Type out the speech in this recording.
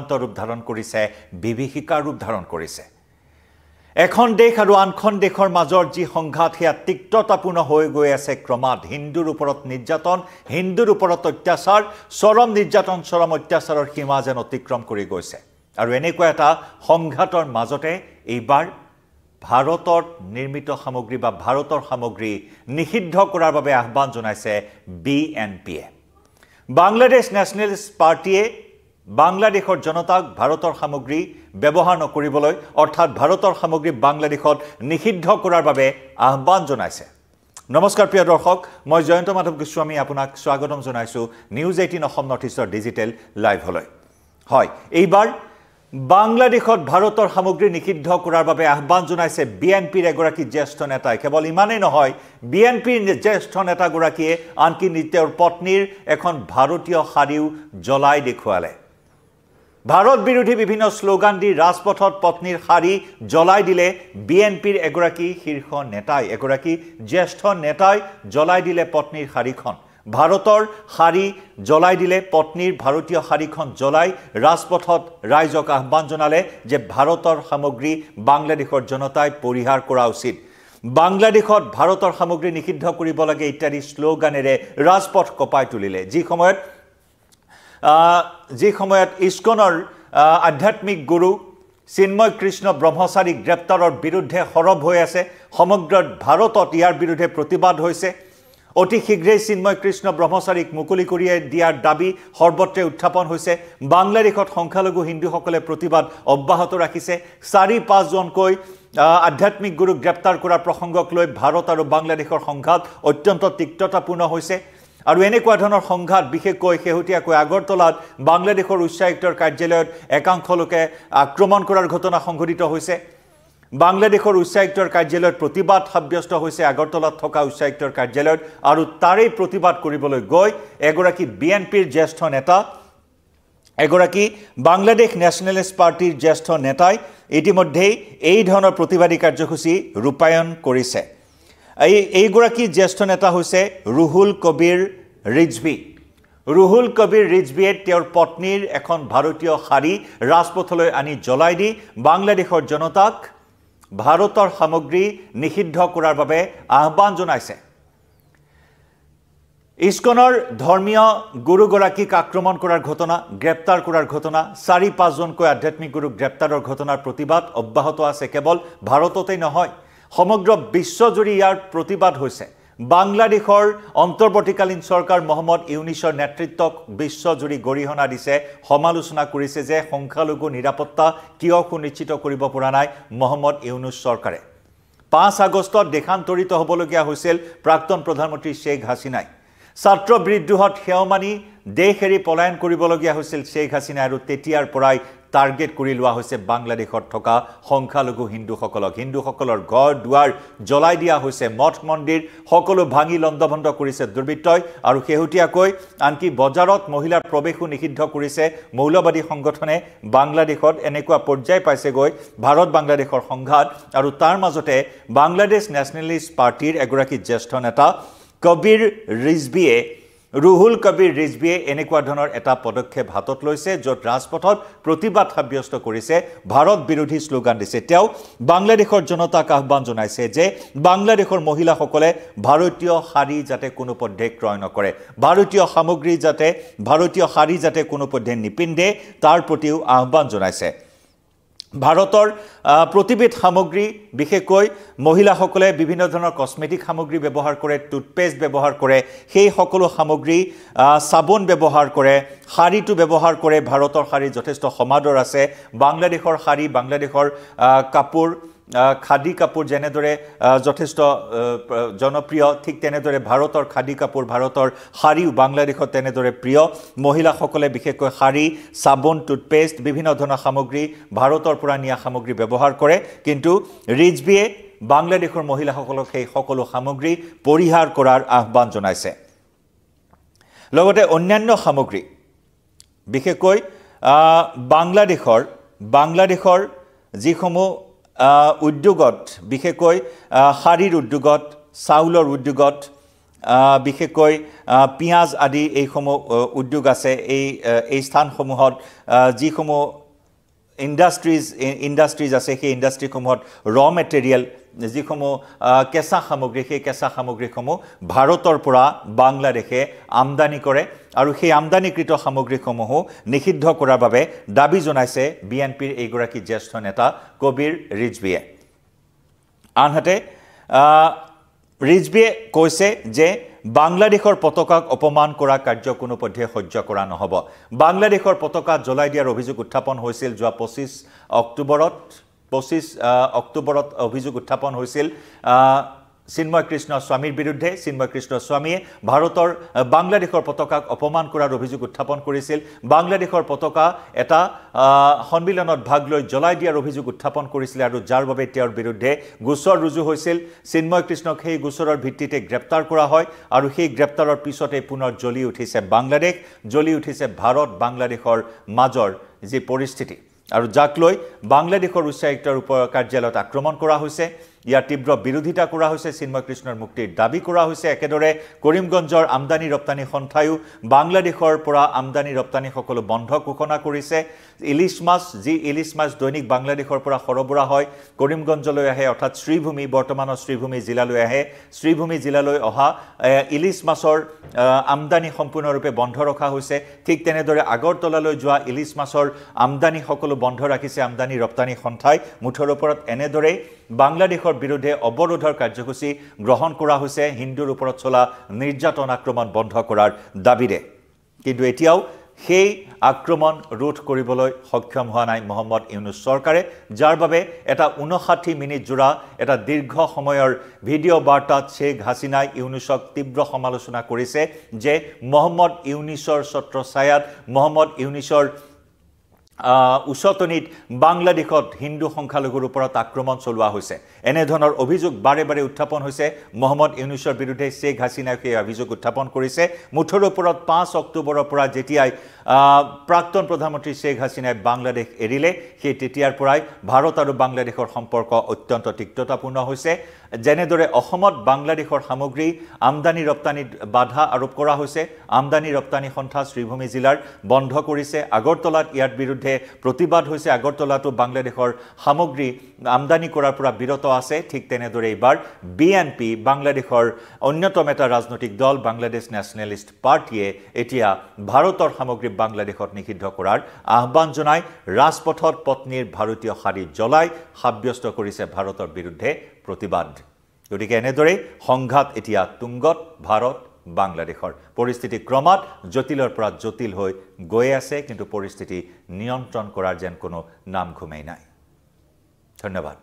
আক্ৰান্ত ৰূপ ধাৰণ কৰিছে বিভীষিকাৰ ৰূপ ধাৰণ কৰিছে এখন দেশ আৰু আনখন দেশৰ মাজৰ যি সংঘাত হেয়া তিক্ততাপূৰ্ণ হৈ গৈ আছে ক্ৰমাৎ হিন্দুৰ ওপৰত নিৰ্যাতন হিন্দুৰ ওপৰত অত্যাচাৰ চৰম নিৰ্যাতন চৰম অত্যাচাৰৰ সীমা যেন অতিক্ৰম কৰি গৈছে আৰু এনেকুৱা এটা সংঘাতৰ মাজতে এইবাৰ ভাৰতৰ নিৰ্মিত সামগ্ৰী বা ভাৰতৰ সামগ্ৰী নিষিদ্ধ কৰাৰ বাবে আহ্বান জনাইছে বিএনপিয়ে বাংলাদেশ নেশ্যনেলিষ্ট পাৰ্টিয়ে বাংলাদেশৰ জনতাক ভাৰতৰ সামগ্ৰী ব্যৱহাৰ নকৰিবলৈ অৰ্থাৎ ভাৰতৰ সামগ্ৰী বাংলাদেশত নিষিদ্ধ কৰাৰ বাবে আহ্বান জনাইছে নমস্কাৰ প্ৰিয় দৰ্শক মই জয়ন্ত মাধৱ গোস্বামী আপোনাক স্বাগতম জনাইছো নিউজ 18 অসম নৰ্থ ইষ্টৰ ডিজিটেল লাইভলৈ হয় এইবাৰ বাংলাদেশত ভাৰতৰ সামগ্ৰী নিষিদ্ধ কৰাৰ বাবে আহ্বান জনাইছে বিএনপিৰ এগৰাকী জ্যেষ্ঠ নেতাই কেৱল ইমানেই নহয় বিএনপিৰ জ্যেষ্ঠ নেতাগৰাকীয়ে আনকি তেওঁৰ পত্নীৰ এখন ভাৰতীয় শাৰীও জ্বলাই দেখুৱালে ভাৰত বিৰোধী বিভিন্ন স্লোগান দি ৰাজপথত পত্নীৰ শাৰী জ্বলাই দিলে বিএনপিৰ এগৰাকী শীৰ্ষ নেতাই এগৰাকী জ্যেষ্ঠ নেতাই জ্বলাই দিলে পত্নীৰ শাৰীখন ভাৰতৰ শাৰী জ্বলাই দিলে পত্নীৰ ভাৰতীয় শাৰীখন জ্বলাই ৰাজপথত ৰাইজক আহ্বান জনালে যে ভাৰতৰ সামগ্ৰী বাংলাদেশৰ জনতাই পৰিহাৰ কৰা উচিত বাংলাদেশত ভাৰতৰ সামগ্ৰী নিষিদ্ধ কৰিব লাগে ইত্যাদি স্লোগানেৰে ৰাজপথ কপাই তুলিলে যি সময়ত ইস্কনৰ আধ্যাত্মিক গুৰু চিন্ময় কৃষ্ণ ব্ৰহ্মচাৰী গ্ৰেপ্তাৰৰ বিৰুদ্ধে সৰব হৈ আছে সমগ্ৰ ভাৰতত ইয়াৰ বিৰুদ্ধে প্ৰতিবাদ হৈছে অতি শীঘ্ৰেই চিন্ময় কৃষ্ণ ব্ৰহ্মচাৰীক মুকলি কৰি দিয়াৰ দাবী সৰ্বত্ৰে উত্থাপন হৈছে বাংলাদেশত সংখ্যালঘু হিন্দুসকলে প্ৰতিবাদ অব্যাহত ৰাখিছে 4-5 জনকৈ আধ্যাত্মিক গুৰু গ্ৰেপ্তাৰ কৰাৰ প্ৰসংগক লৈ ভাৰত আৰু বাংলাদেশৰ সংঘাত অত্যন্ত তিক্ততাপূৰ্ণ হৈছে আৰু এনেকুৱা ধৰণৰ সংঘাত বিশেষকৈ শেহতীয়াকৈ আগৰতলাত বাংলাদেশৰ উচ্চায়ুক্তৰ কাৰ্যালয়ত একাংশ লোকে আক্ৰমণ কৰাৰ ঘটনা সংঘটিত হৈছে বাংলাদেশৰ উচ্চায়ুক্তৰ কাৰ্যালয়ত প্ৰতিবাদ সাব্যস্ত হৈছে আগৰতলাত থকা উচ্চায়ুক্তৰ কাৰ্যালয়ত আৰু তাৰেই প্ৰতিবাদ কৰিবলৈ গৈ এগৰাকী বিএনপিৰ জ্যেষ্ঠ নেতা এগৰাকী বাংলাদেশ নেশ্যনেলিষ্ট পাৰ্টিৰ জ্যেষ্ঠ নেতাই ইতিমধ্যেই এই ধৰণৰ প্ৰতিবাদী কাৰ্যসূচী ৰূপায়ণ কৰিছে এইগৰাকী জ্যেষ্ঠ নেতা হৈছে ৰুহুল কবিৰ ৰিজভিয়ে তেওঁৰ পত্নীৰ এখন ভাৰতীয় শাৰী ৰাজপথলৈ আনি জ্বলাই দি বাংলাদেশৰ জনতাক ভাৰতৰ সামগ্ৰী নিষিদ্ধ কৰাৰ বাবে আহ্বান জনাইছে ইস্কনৰ ধৰ্মীয় গুৰুগৰাকীক আক্ৰমণ কৰাৰ ঘটনা গ্ৰেপ্তাৰ কৰাৰ ঘটনা 4-5 জনকৈ আধ্যাত্মিক গুৰু গ্ৰেপ্তাৰৰ ঘটনাৰ প্ৰতিবাদ অব্যাহত আছে কেৱল ভাৰততেই নহয় সমগ্ৰ বিশ্বজুৰি ইয়াৰ প্ৰতিবাদ হৈছে বাংলাদেশৰ অন্তৰ্বৰ্তীকালীন চৰকাৰ মহম্মদ ইউনিছৰ নেতৃত্বক বিশ্বজুৰি গৰিহণা দিছে সমালোচনা কৰিছে যে সংখ্যালঘু নিৰাপত্তা কিয় সুনিশ্চিত কৰিব পৰা নাই মহম্মদ ইউনুছ চৰকাৰে 5 আগষ্টত দেশান্তৰিত হ'বলগীয়া হৈছিল প্ৰাক্তন প্ৰধানমন্ত্ৰী শেখ হাছিনাই ছাত্ৰ বিদ্ৰোহত সেৱা মানি দেশ এৰি পলায়ন কৰিবলগীয়া হৈছিল শেখ হাছিনা আৰু তেতিয়াৰ পৰাই টাৰ্গেট কৰি লোৱা হৈছে বাংলাদেশত থকা সংখ্যালঘু হিন্দুসকলৰ ঘৰ দুৱাৰ জ্বলাই দিয়া হৈছে মঠ মন্দিৰ সকলো ভাঙি লণ্ডভণ্ড কৰিছে দুৰ্বৃত্তই আৰু শেহতীয়াকৈ আনকি বজাৰত মহিলাৰ প্ৰৱেশো নিষিদ্ধ কৰিছে মৌলবাদী সংগঠনে বাংলাদেশত এনেকুৱা পৰ্যায় পাইছেগৈ ভাৰত বাংলাদেশৰ সংঘাত আৰু তাৰ মাজতে বাংলাদেশ নেশ্যনেলিষ্ট পাৰ্টিৰ এগৰাকী জ্যেষ্ঠ নেতা ৰুহুল কবিৰ ৰিজভিয়ে এনেকুৱা ধৰণৰ এটা পদক্ষেপ হাতত লৈছে য'ত ৰাজপথত প্ৰতিবাদ সাব্যস্ত কৰিছে ভাৰত বিৰোধী স্লোগান দিছে তেওঁ বাংলাদেশৰ জনতাক আহ্বান জনাইছে যে বাংলাদেশৰ মহিলাসকলে ভাৰতীয় শাৰী যাতে কোনো পধ্যে ক্ৰয় নকৰে ভাৰতীয় সামগ্ৰী যাতে ভাৰতীয় শাৰী যাতে কোনো পধ্যে নিপিন্ধে তাৰ প্ৰতিও আহ্বান জনাইছে ভাৰতৰ প্ৰতিবিধ সামগ্ৰী বিশেষকৈ মহিলাসকলে বিভিন্ন ধৰণৰ কসমেটিক সামগ্ৰী ব্যৱহাৰ কৰে টুথপেষ্ট ব্যৱহাৰ কৰে সেই সকলো সামগ্ৰী সাবুন ব্যৱহাৰ কৰে শাৰীটো ব্যৱহাৰ কৰে ভাৰতৰ শাৰী যথেষ্ট সমাদৰ আছে বাংলাদেশৰ শাৰী বাংলাদেশৰ কাপোৰ খাদী কাপোৰ যেনেদৰে যথেষ্ট জনপ্ৰিয় ঠিক তেনেদৰে ভাৰতৰ খাদী কাপোৰ ভাৰতৰ শাৰীও বাংলাদেশত তেনেদৰে প্ৰিয় মহিলাসকলে বিশেষকৈ শাৰী সাবুন টুথপেষ্ট বিভিন্ন ধৰণৰ সামগ্ৰী ভাৰতৰ পৰা নিয়া সামগ্ৰী ব্যৱহাৰ কৰে কিন্তু ৰিজভিয়ে বাংলাদেশৰ মহিলাসকলক সেই সকলো সামগ্ৰী পৰিহাৰ কৰাৰ আহ্বান জনাইছে লগতে অন্যান্য সামগ্ৰী বিশেষকৈ বাংলাদেশৰ যিসমূহ উদ্যোগত বিশেষকৈ শাৰীৰ উদ্যোগত চাউলৰ উদ্যোগত বিশেষকৈ পিঁয়াজ আদি এইসমূহ উদ্যোগ আছে এই স্থানসমূহত যিসমূহ ইণ্ডাষ্ট্ৰিজ আছে সেই ইণ্ডাষ্ট্ৰিসমূহত ৰ মেটেৰিয়েল যিসমূহ কেঁচা সামগ্ৰী সেই কেঁচা সামগ্ৰীসমূহ ভাৰতৰ পৰা বাংলাদেশে আমদানি কৰে আৰু সেই আমদানিকৃত সামগ্ৰীসমূহো নিষিদ্ধ কৰাৰ বাবে দাবী জনাইছে বিএনপিৰ এইগৰাকী জ্যেষ্ঠ নেতা কবিৰ ৰিজভিয়ে আনহাতে ৰিজভিয়ে কৈছে যে বাংলাদেশৰ পতাকাক অপমান কৰা কাৰ্য কোনো পধ্যে সহ্য কৰা নহব বাংলাদেশৰ পতাকা জ্বলাই দিয়াৰ অভিযোগ উত্থাপন হৈছিল যোৱা 25 অক্টোবৰত অভিযোগ উত্থাপন হৈছিল চিন্ময় কৃষ্ণ স্বামীৰ বিৰুদ্ধে চিন্ময় কৃষ্ণ স্বামীয়ে ভাৰতৰ বাংলাদেশৰ পতাকাক অপমান কৰাৰ অভিযোগ উত্থাপন কৰিছিল বাংলাদেশৰ পতাকা এটা সন্মিলনত ভাগ লৈ জ্বলাই দিয়াৰ অভিযোগ উত্থাপন কৰিছিল আৰু যাৰ বাবে তেওঁৰ বিৰুদ্ধে গোচৰ ৰুজু হৈছিল চিন্ময় কৃষ্ণক সেই গোচৰৰ ভিত্তিতে গ্ৰেপ্তাৰ কৰা হয় আৰু সেই গ্ৰেপ্তাৰৰ পিছতে পুনৰ জ্বলি উঠিছে বাংলাদেশ জ্বলি উঠিছে ভাৰত বাংলাদেশৰ মাজৰ যি পৰিস্থিতি আৰু যাক লৈ বাংলাদেশৰ উচ্চায়ুক্তৰ কাৰ্যালয়ত আক্ৰমণ কৰা হৈছে ইয়াৰ তীব্ৰ বিৰোধিতা কৰা হৈছে চিন্ময় কৃষ্ণৰ মুক্তিৰ দাবী কৰা হৈছে একেদৰে কৰিমগঞ্জৰ আমদানি ৰপ্তানি সন্থায়ো বাংলাদেশৰ পৰা আমদানি ৰপ্তানি সকলো বন্ধ ঘোষণা কৰিছে ইলিশ মাছ দৈনিক বাংলাদেশৰ পৰা সৰবৰাহ হয় কৰিমগঞ্জলৈ আহে অৰ্থাৎ শ্ৰীভূমি বৰ্তমানৰ শ্ৰীভূমি জিলালৈ আহে শ্ৰীভূমি জিলালৈ অহা ইলিশ মাছৰ আমদানি সম্পূৰ্ণৰূপে বন্ধ ৰখা হৈছে ঠিক তেনেদৰে আগৰতলালৈ যোৱা ইলিশ মাছৰ আমদানি সকলো বন্ধ ৰাখিছে আমদানি ৰপ্তানি সন্থাই মুঠৰ ওপৰত এনেদৰে বাংলাদেশৰ বিৰুদ্ধে অৱৰোধৰ কাৰ্যসূচী গ্ৰহণ কৰা হৈছে হিন্দুৰ ওপৰত চলা নিৰ্যাতন আক্ৰমণ বন্ধ কৰাৰ দাবীৰে কিন্তু এতিয়াও সেই আক্ৰমণ ৰোধ কৰিবলৈ সক্ষম হোৱা নাই মোহাম্মদ ইউনুছ চৰকাৰে যাৰ বাবে এটা 59 মিনিট জোৰা এটা দীৰ্ঘ সময়ৰ ভিডিঅ' বাৰ্তাত শেখ হাছিনাই ইউনুছক তীব্ৰ সমালোচনা কৰিছে যে মোহাম্মদ ইউনুছৰ ছত্ৰছায়াত মোহাম্মদ ইউনুছৰ উচতনিত বাংলাদেশত হিন্দু সংখ্যালঘুৰ ওপৰত আক্ৰমণ চলোৱা হৈছে এনে ধৰণৰ অভিযোগ বাৰে বাৰে উত্থাপন হৈছে মোহাম্মদ ইউনুছৰ বিৰুদ্ধে শেখ হাছিনাই সেই অভিযোগ উত্থাপন কৰিছে মুঠৰ ওপৰত 5 অক্টোবৰৰ পৰা যেতিয়াই প্ৰাক্তন প্ৰধানমন্ত্ৰী শেখ হাছিনাই বাংলাদেশ এৰিলে সেই তেতিয়াৰ পৰাই ভাৰত আৰু বাংলাদেশৰ সম্পৰ্ক অত্যন্ত তিক্ততাপূৰ্ণ হৈছে যেনেদৰে অসমত বাংলাদেশৰ সামগ্ৰী আমদানি ৰপ্তানিত বাধা আৰোপ কৰা হৈছে আমদানি ৰপ্তানি সন্থা শ্ৰীভূমি জিলাৰ বন্ধ কৰিছে আগৰতলাত ইয়াৰ বিৰুদ্ধে প্ৰতিবাদ হৈছে আগৰতলাটো বাংলাদেশৰ সামগ্ৰী আমদানি কৰাৰ পৰা বিৰত আছে ঠিক তেনেদৰে এবাৰ বিএনপি বাংলাদেশৰ অন্যতম এটা ৰাজনৈতিক দল বাংলাদেশ ন্যাশনালিষ্ট পাৰ্টিয়ে এতিয়া ভাৰতৰ সামগ্ৰী বাংলাদেশত নিষিদ্ধ কৰাৰ আহ্বান জনাই ৰাজপথত পত্নীৰ ভাৰতীয় শাৰী জ্বলাই সাব্যস্ত কৰিছে ভাৰতৰ বিৰুদ্ধে প্ৰতিবাদ গতিকে এনেদৰে সংঘাত এতিয়া তুংগত ভাৰত বাংলাদেশৰ পৰিস্থিতি ক্ৰমাৎ জটিলৰ পৰা জটিল হৈ গৈ আছে কিন্তু পৰিস্থিতি নিয়ন্ত্ৰণ কৰাৰ যেন কোনো নাম ঘুমেই নাই ধন্যবাদ